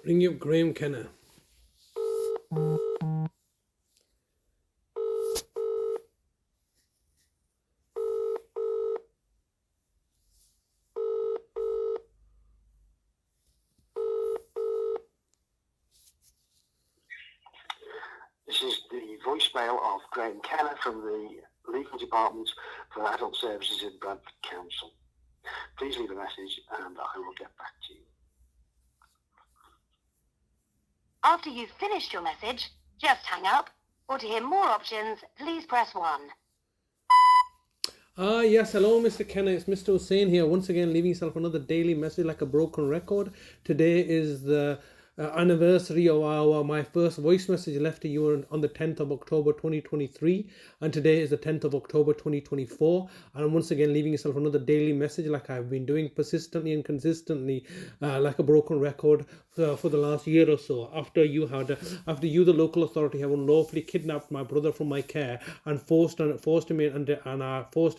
Ring up Graeme, Kenna. This is the voicemail of Graeme Kenna from the Legal Department for Adult Services in Bradford Council. Please leave a message and I will get back to you. After you've finished your message, just hang up, or to hear more options, please press 1. Yes, hello Mr. Kenna, it's Mr. Hussain here, once again leaving yourself another daily message like a broken record. Today is the anniversary of my first voice message left to you on the 10th of October 2023, and today is the 10th of October 2024, and I'm once again leaving yourself another daily message like I've been doing persistently and consistently, like a broken record for the last year or so, after you, the local authority, have unlawfully kidnapped my brother from my care and forced him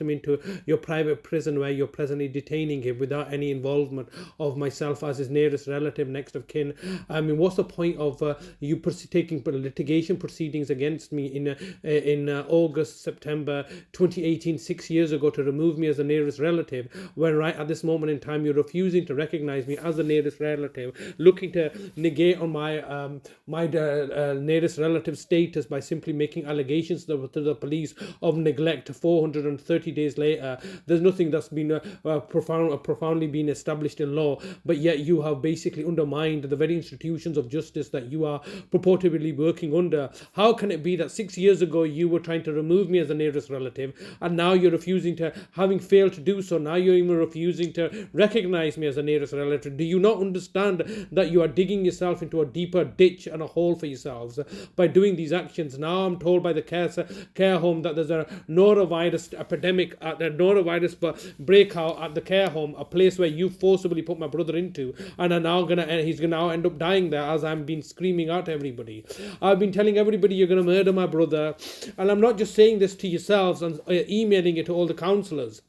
into your private prison, where you're presently detaining him without any involvement of myself as his nearest relative, next of kin. I mean, what's the point of you taking litigation proceedings against me in August, September 2018, 6 years ago, to remove me as the nearest relative, when right at this moment in time you're refusing to recognize me as the nearest relative, looking to negate on my nearest relative status by simply making allegations to the police of neglect 430 days later. There's nothing that's been profoundly been established in law, but yet you have basically undermined the very institutions of justice that you are purportedly working under. How can it be that 6 years ago you were trying to remove me as the nearest relative, and now you're refusing to, having failed to do so, now you're even refusing to recognize me as the nearest relative? Do you not understand that you are digging yourself into a deeper ditch and a hole for yourselves by doing these actions? Now I'm told by the care home that there's a norovirus epidemic, the norovirus breakout at the care home, a place where you forcibly put my brother into, and he's gonna now end up dying there, as I'm been screaming out to everybody. I've been telling everybody you're gonna murder my brother, and I'm not just saying this to yourselves and emailing it to all the councillors.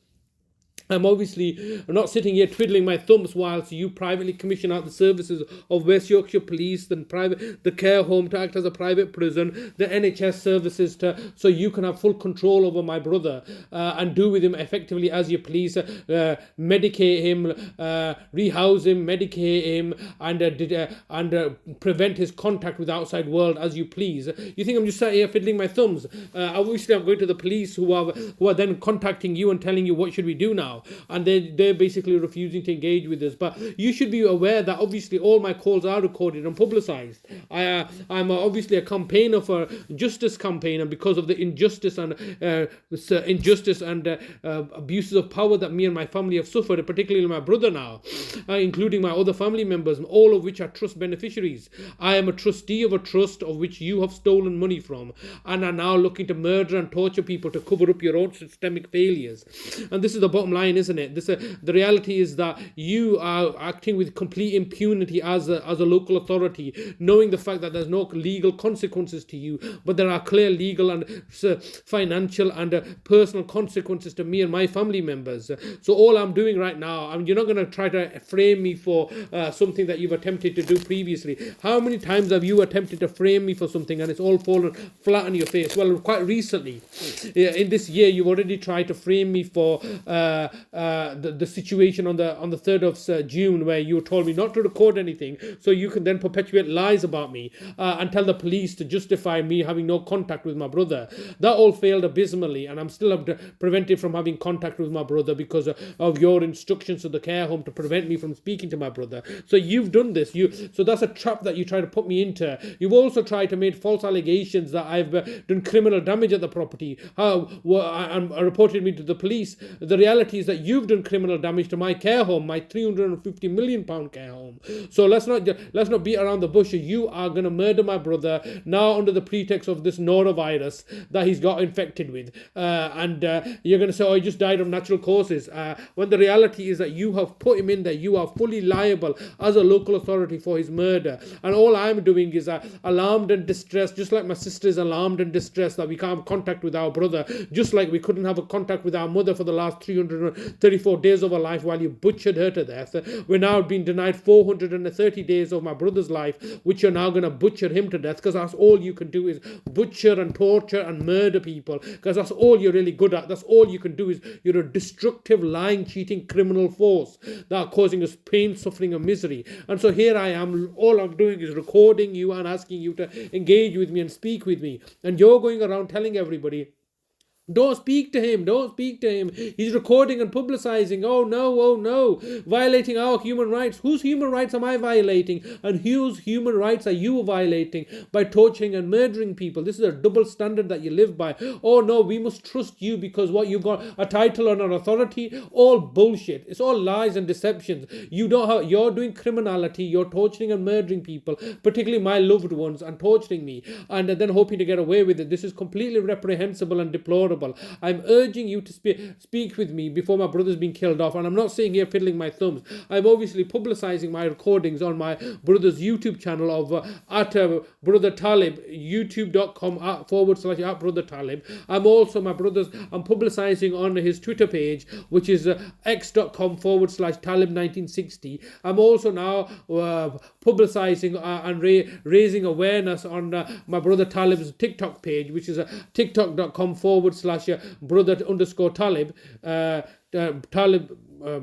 I'm obviously not sitting here twiddling my thumbs whilst you privately commission out the services of West Yorkshire Police, the care home to act as a private prison, the NHS services so you can have full control over my brother and do with him effectively as you please, medicate him, rehouse him, medicate him, and prevent his contact with the outside world as you please. You think I'm just sat here fiddling my thumbs? Obviously I'm going to the police who are then contacting you and telling you what should we do now. And they're basically refusing to engage with us. But you should be aware that obviously all my calls are recorded and publicized. I'm obviously a campaigner for justice campaigner because of the injustice and abuses of power that me and my family have suffered, particularly my brother now, including my other family members, all of which are trust beneficiaries. I am a trustee of a trust of which you have stolen money from and are now looking to murder and torture people to cover up your own systemic failures. And this is the bottom line, isn't it? The reality is that you are acting with complete impunity as a local authority, knowing the fact that there's no legal consequences to you, but there are clear legal and financial and personal consequences to me and my family members. So all I'm doing right now, you're not going to try to frame me for something that you've attempted to do previously. How many times have you attempted to frame me for something and it's all fallen flat on your face? Well, quite recently, in this year, you've already tried to frame me for the situation on the 3rd of June, where you told me not to record anything so you can then perpetuate lies about me and tell the police to justify me having no contact with my brother. That all failed abysmally, and I'm still prevented from having contact with my brother because of your instructions to the care home to prevent me from speaking to my brother. So you've done this. So that's a trap that you try to put me into. You've also tried to make false allegations that I've done criminal damage at the property and reported me to the police. The reality is that you've done criminal damage to my care home, my £350 million care home. So let's not beat around the bush. You are going to murder my brother now under the pretext of this norovirus that he's got infected with, and you're going to say, oh, he just died of natural causes, when the reality is that you have put him in there. You are fully liable as a local authority for his murder, and all I'm doing is alarmed and distressed, just like my sister is alarmed and distressed that we can't have contact with our brother, just like we couldn't have a contact with our mother for the last 1034 days of her life while you butchered her to death. We're now being denied 430 days of my brother's life, which you're now going to butcher him to death, because that's all you can do is butcher and torture and murder people, because that's all you're really good at. That's all you can do. Is you're a destructive, lying, cheating criminal force that are causing us pain, suffering and misery. And so here I am, all I'm doing is recording you and asking you to engage with me and speak with me, and you're going around telling everybody, don't speak to him, don't speak to him. He's recording and publicizing. Oh no, violating our human rights. Whose human rights am I violating? And whose human rights are you violating by torturing and murdering people? This is a double standard that you live by. Oh no, we must trust you because what, you've got a title and an authority? All bullshit. It's all lies and deceptions. You don't have, you're doing criminality, you're torturing and murdering people, particularly my loved ones, and torturing me, and then hoping to get away with it. This is completely reprehensible and deplorable. I'm urging you to speak with me before my brother's been killed off, and I'm not sitting here fiddling my thumbs. I'm obviously publicizing my recordings on my brother's YouTube channel of at Brother Talib, youtube.com/ Brother Talib. I'm also I'm publicizing on his Twitter page, which is x.com/ Talib1960. I'm also now publicizing and raising awareness on my brother Talib's TikTok page, which is tiktok.com/ brother_Talib,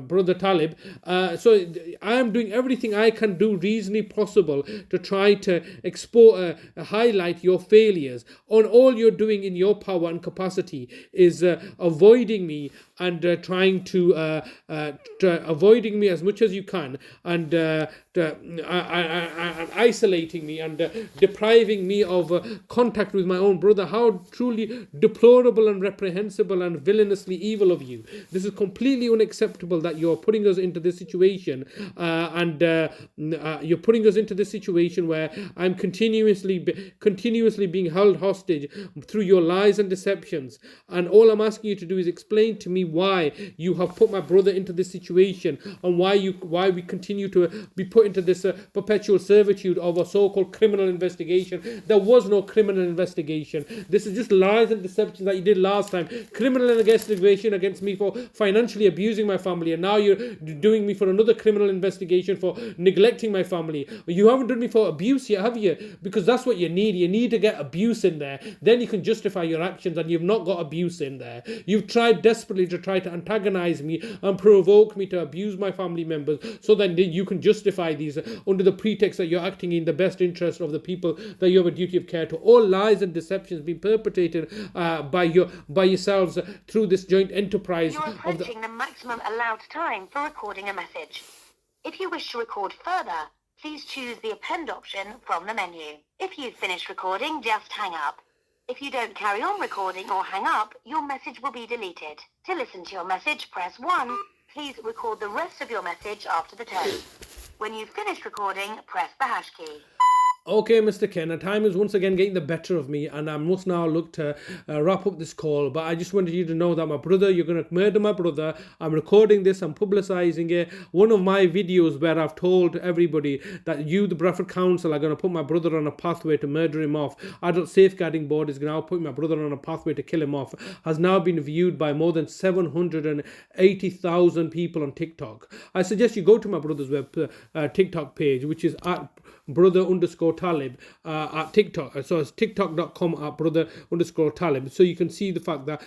Brother Talib. So I am doing everything I can do reasonably possible to try to highlight your failures. On all you're doing in your power and capacity is avoiding me and trying to avoiding me as much as you can, and isolating me and depriving me of contact with my own brother. How truly deplorable and reprehensible and villainously evil of you. This is completely unacceptable that you're putting us into this situation, and you're putting us into this situation where I'm continuously being held hostage through your lies and deceptions. And all I'm asking you to do is explain to me why you have put my brother into this situation, and why we continue to be put into this perpetual servitude of a so-called criminal investigation. There was no criminal investigation. This is just lies and deceptions that you did last time. Criminal investigation against me for financially abusing my family, and now you're doing me for another criminal investigation for neglecting my family. You haven't done me for abuse yet, have you? Because that's what you need. You need to get abuse in there. Then you can justify your actions, and you've not got abuse in there. You've tried desperately to try to antagonize me and provoke me to abuse my family members, so then you can justify these under the pretext that you're acting in the best interest of the people that you have a duty of care to. All lies and deceptions being perpetrated by yourselves through this joint enterprise. You're approaching the maximum allowed time for recording a message. If you wish to record further, please choose the append option from the menu. If you've finished recording, just hang up. If you don't carry on recording or hang up, your message will be deleted. To listen to your message, press 1. Please record the rest of your message after the tone. When you've finished recording, press the hash key. Okay, Mr. Kenna, time is once again getting the better of me, and I must now look to wrap up this call. But I just wanted you to know that my brother, you're going to murder my brother. I'm recording this, I'm publicizing it. One of my videos where I've told everybody that you, the Bradford Council, are going to put my brother on a pathway to murder him off. Adult Safeguarding Board is now putting my brother on a pathway to kill him off, has now been viewed by more than 780,000 people on TikTok. I suggest you go to my brother's TikTok page, which is at brother_Talib at TikTok. So it's tiktok.com at brother_Talib. So you can see the fact that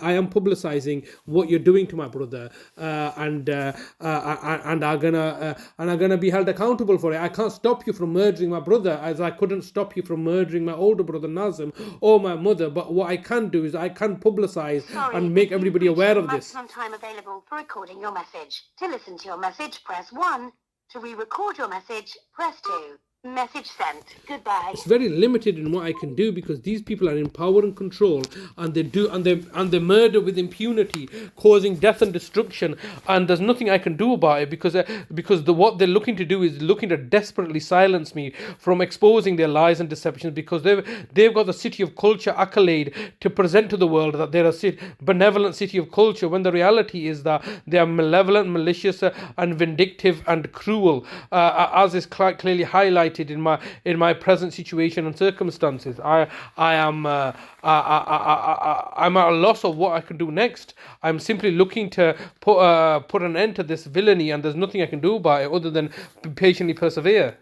I am publicizing what you're doing to my brother, and are gonna be held accountable for it. I can't stop you from murdering my brother, as I couldn't stop you from murdering my older brother Nazim or my mother. But what I can do is I can publicize and make everybody aware of this. Maximum time available for recording your message. To listen to your message, press 1. To re-record your message, press 2. Message sent. Goodbye. It's very limited in what I can do, because these people are in power and control, and they murder with impunity, causing death and destruction, and there's nothing I can do about it, because what they're looking to do is looking to desperately silence me from exposing their lies and deceptions, because they've got the City of Culture accolade to present to the world that they're a benevolent city of culture, when the reality is that they are malevolent, malicious, and vindictive and cruel, as is clearly highlighted frustrated in my present situation and circumstances. I'm at a loss of what I can do next. I'm simply looking to put an end to this villainy, and there's nothing I can do about it other than patiently persevere.